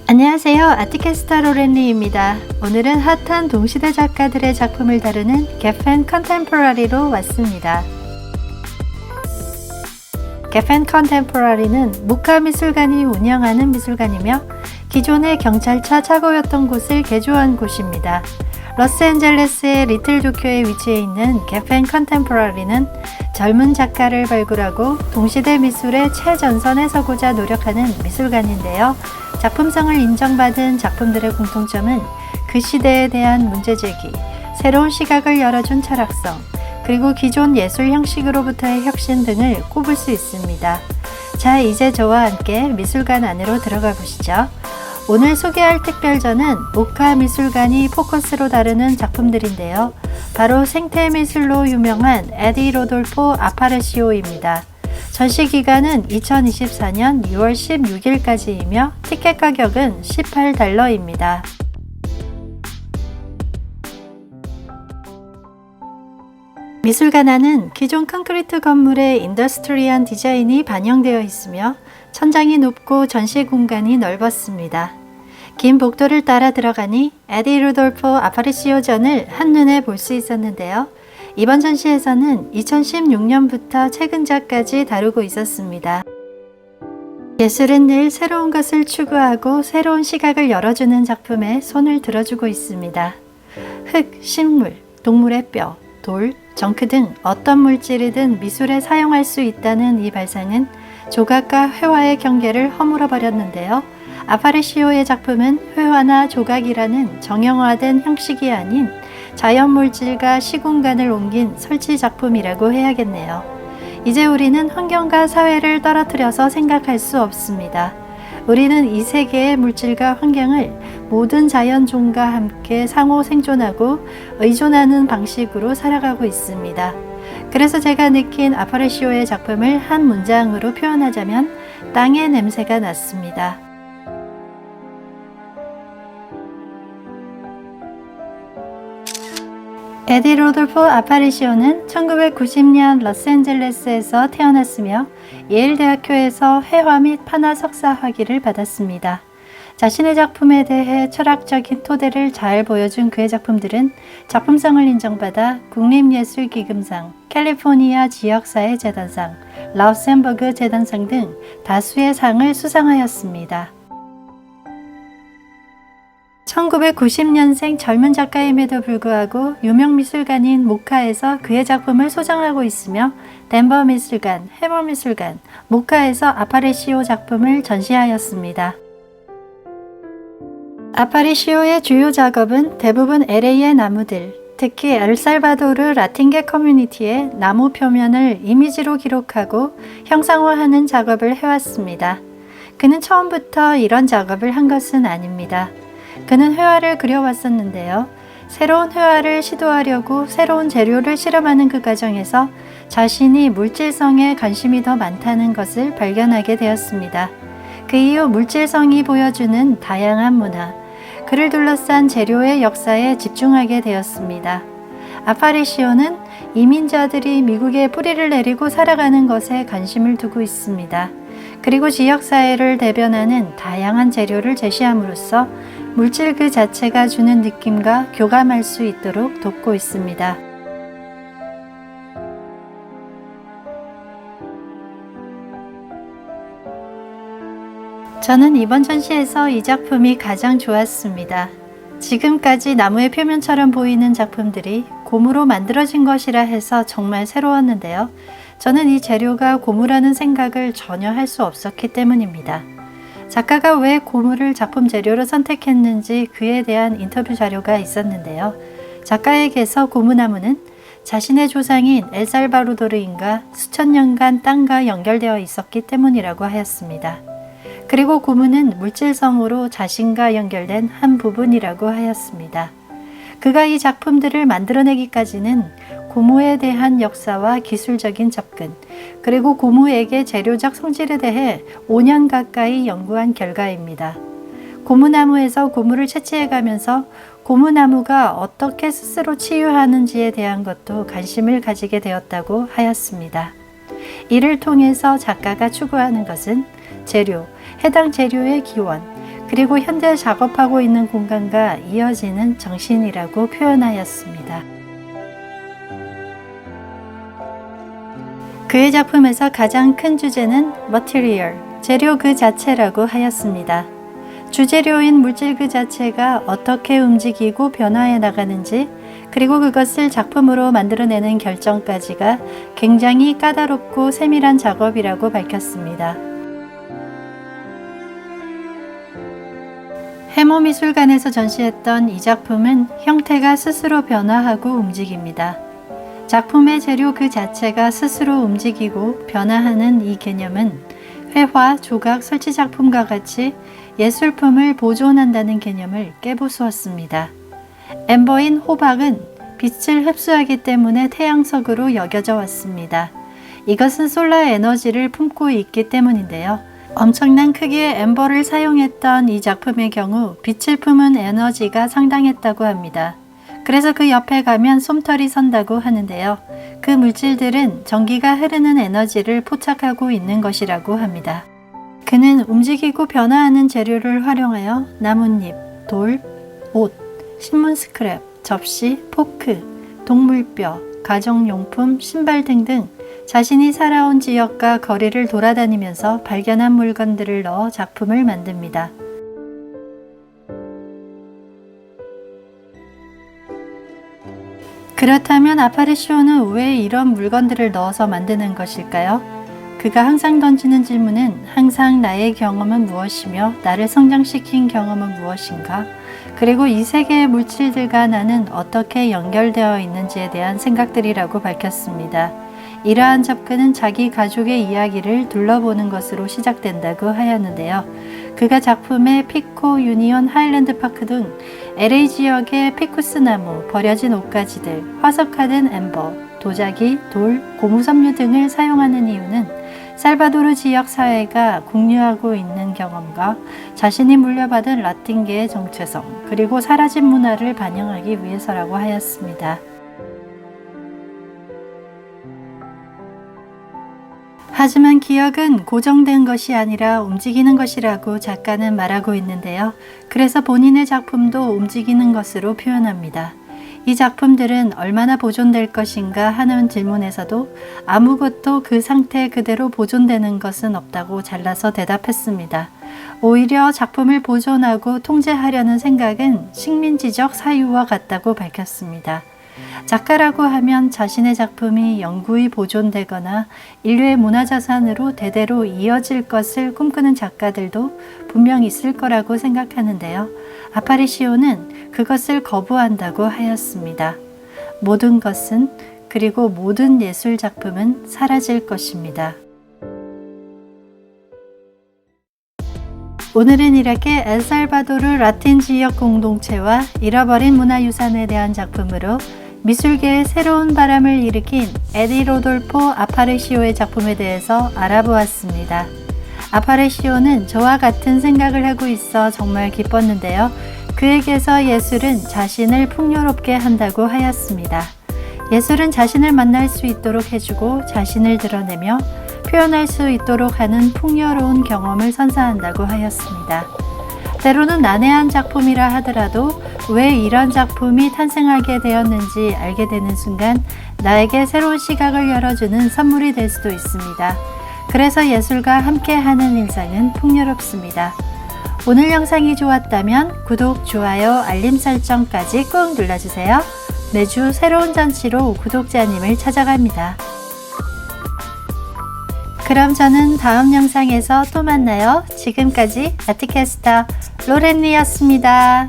안녕하세요. 아티캐스터 로렌리입니다. 오늘은 핫한 동시대 작가들의 작품을 다루는 개펜 컨템포러리로 왔습니다. 개펜 컨템포러리는 모카 미술관이 운영하는 미술관이며 기존의 경찰차 차고였던 곳을 개조한 곳입니다. 로스앤젤레스의 리틀 도쿄에 위치해 있는 개펜 컨템포러리는 젊은 작가를 발굴하고 동시대 미술의 최전선에 서고자 노력하는 미술관인데요. 작품성을 인정받은 작품들의 공통점은 그 시대에 대한 문제제기, 새로운 시각을 열어준 철학성, 그리고 기존 예술 형식으로부터의 혁신 등을 꼽을 수 있습니다. 자, 이제 저와 함께 미술관 안으로 들어가 보시죠. 오늘 소개할 특별전은 모카 미술관이 포커스로 다루는 작품들인데요. 바로 생태미술로 유명한 에디 로돌포 아파레시오입니다. 전시 기간은 2024년 6월 16일까지이며 티켓 가격은 $18입니다. 미술관 안은 기존 콘크리트 건물의 인더스트리한 디자인이 반영되어 있으며 천장이 높고 전시 공간이 넓었습니다. 긴 복도를 따라 들어가니 에디 루돌포 아파레시오전을 한눈에 볼 수 있었는데요. 이번 전시에서는 2016년부터 최근작까지 다루고 있었습니다. 예술은 늘 새로운 것을 추구하고 새로운 시각을 열어주는 작품에 손을 들어주고 있습니다. 흙, 식물, 동물의 뼈, 돌, 정크 등 어떤 물질이든 미술에 사용할 수 있다는 이 발상은 조각과 회화의 경계를 허물어 버렸는데요. 아파레시오의 작품은 회화나 조각이라는 정형화된 형식이 아닌 자연 물질과 시공간을 옮긴 설치 작품이라고 해야겠네요. 이제 우리는 환경과 사회를 떨어뜨려서 생각할 수 없습니다. 우리는 이 세계의 물질과 환경을 모든 자연종과 함께 상호 생존하고 의존하는 방식으로 살아가고 있습니다. 그래서 제가 느낀 아파레시오의 작품을 한 문장으로 표현하자면 땅의 냄새가 났습니다. 에디 로돌포 아파레시오는 1990년 로스앤젤레스에서 태어났으며 예일대학교에서 회화 및 판화 석사 학위를 받았습니다. 자신의 작품에 대해 철학적인 토대를 잘 보여준 그의 작품들은 작품성을 인정받아 국립예술기금상, 캘리포니아 지역사회 재단상, 라우센버그 재단상 등 다수의 상을 수상하였습니다. 1990년생 젊은 작가임에도 불구하고 유명 미술관인 모카에서 그의 작품을 소장하고 있으며 덴버 미술관, 해머 미술관, 모카에서 아파레시오 작품을 전시하였습니다. 아파레시오의 주요 작업은 대부분 LA의 나무들, 특히 엘살바도르 라틴계 커뮤니티의 나무 표면을 이미지로 기록하고 형상화하는 작업을 해왔습니다. 그는 처음부터 이런 작업을 한 것은 아닙니다. 그는 회화를 그려왔었는데요. 새로운 회화를 시도하려고 새로운 재료를 실험하는 그 과정에서 자신이 물질성에 관심이 더 많다는 것을 발견하게 되었습니다. 그 이후 물질성이 보여주는 다양한 문화, 그를 둘러싼 재료의 역사에 집중하게 되었습니다. 아파레시오는 이민자들이 미국에 뿌리를 내리고 살아가는 것에 관심을 두고 있습니다. 그리고 지역사회를 대변하는 다양한 재료를 제시함으로써 물질 그 자체가 주는 느낌과 교감할 수 있도록 돕고 있습니다. 저는 이번 전시에서 이 작품이 가장 좋았습니다. 지금까지 나무의 표면처럼 보이는 작품들이 고무로 만들어진 것이라 해서 정말 새로웠는데요. 저는 이 재료가 고무라는 생각을 전혀 할 수 없었기 때문입니다. 작가가 왜 고무를 작품 재료로 선택했는지 그에 대한 인터뷰 자료가 있었는데요. 작가에게서 고무나무는 자신의 조상인 엘살바도르인과 수천 년간 땅과 연결되어 있었기 때문이라고 하였습니다. 그리고 고무는 물질성으로 자신과 연결된 한 부분이라고 하였습니다. 그가 이 작품들을 만들어내기까지는 고무에 대한 역사와 기술적인 접근, 그리고 고무액의 재료적 성질에 대해 5년 가까이 연구한 결과입니다. 고무나무에서 고무를 채취해가면서 고무나무가 어떻게 스스로 치유하는지에 대한 것도 관심을 가지게 되었다고 하였습니다. 이를 통해서 작가가 추구하는 것은 재료, 해당 재료의 기원, 그리고 현재 작업하고 있는 공간과 이어지는 정신이라고 표현하였습니다. 그의 작품에서 가장 큰 주제는 material, 재료 그 자체라고 하였습니다. 주재료인 물질 그 자체가 어떻게 움직이고 변화해 나가는지, 그리고 그것을 작품으로 만들어내는 결정까지가 굉장히 까다롭고 세밀한 작업이라고 밝혔습니다. 해모미술관에서 전시했던 이 작품은 형태가 스스로 변화하고 움직입니다. 작품의 재료 그 자체가 스스로 움직이고 변화하는 이 개념은 회화, 조각, 설치 작품과 같이 예술품을 보존한다는 개념을 깨부수었습니다. 엠버인 호박은 빛을 흡수하기 때문에 태양석으로 여겨져 왔습니다. 이것은 솔라 에너지를 품고 있기 때문인데요. 엄청난 크기의 엠버를 사용했던 이 작품의 경우 빛을 품은 에너지가 상당했다고 합니다. 그래서 그 옆에 가면 솜털이 선다고 하는데요. 그 물질들은 전기가 흐르는 에너지를 포착하고 있는 것이라고 합니다. 그는 움직이고 변화하는 재료를 활용하여 나뭇잎, 돌, 옷, 신문 스크랩, 접시, 포크, 동물뼈, 가정용품, 신발 등등 자신이 살아온 지역과 거리를 돌아다니면서 발견한 물건들을 넣어 작품을 만듭니다. 그렇다면 아파레시오는 왜 이런 물건들을 넣어서 만드는 것일까요? 그가 항상 던지는 질문은 항상 나의 경험은 무엇이며 나를 성장시킨 경험은 무엇인가? 그리고 이 세계의 물질들과 나는 어떻게 연결되어 있는지에 대한 생각들이라고 밝혔습니다. 이러한 접근은 자기 가족의 이야기를 둘러보는 것으로 시작된다고 하였는데요. 그가 작품에 피코, 유니온, 하일랜드 파크 등 LA 지역의 피쿠스 나무, 버려진 옷가지들, 화석화된 엠버, 도자기, 돌, 고무섬유 등을 사용하는 이유는 살바도르 지역 사회가 공유하고 있는 경험과 자신이 물려받은 라틴계의 정체성, 그리고 사라진 문화를 반영하기 위해서라고 하였습니다. 하지만 기억은 고정된 것이 아니라 움직이는 것이라고 작가는 말하고 있는데요. 그래서 본인의 작품도 움직이는 것으로 표현합니다. 이 작품들은 얼마나 보존될 것인가 하는 질문에서도 아무것도 그 상태 그대로 보존되는 것은 없다고 잘라서 대답했습니다. 오히려 작품을 보존하고 통제하려는 생각은 식민지적 사유와 같다고 밝혔습니다. 작가라고 하면 자신의 작품이 영구히 보존되거나 인류의 문화자산으로 대대로 이어질 것을 꿈꾸는 작가들도 분명 있을 거라고 생각하는데요. 아파레시오는 그것을 거부한다고 하였습니다. 모든 것은, 그리고 모든 예술 작품은 사라질 것입니다. 오늘은 이렇게 엘살바도르 라틴 지역 공동체와 잃어버린 문화유산에 대한 작품으로 미술계에 새로운 바람을 일으킨 에디 로돌포 아파레시오의 작품에 대해서 알아보았습니다. 아파레시오는 저와 같은 생각을 하고 있어 정말 기뻤는데요. 그에게서 예술은 자신을 풍요롭게 한다고 하였습니다. 예술은 자신을 만날 수 있도록 해주고 자신을 드러내며 표현할 수 있도록 하는 풍요로운 경험을 선사한다고 하였습니다. 때로는 난해한 작품이라 하더라도 왜 이런 작품이 탄생하게 되었는지 알게 되는 순간 나에게 새로운 시각을 열어주는 선물이 될 수도 있습니다. 그래서 예술과 함께하는 일상은 풍요롭습니다. 오늘 영상이 좋았다면 구독, 좋아요, 알림 설정까지 꾹 눌러주세요. 매주 새로운 전시로 구독자님을 찾아갑니다. 그럼 저는 다음 영상에서 또 만나요. 지금까지 아트캐스터 로렌리였습니다.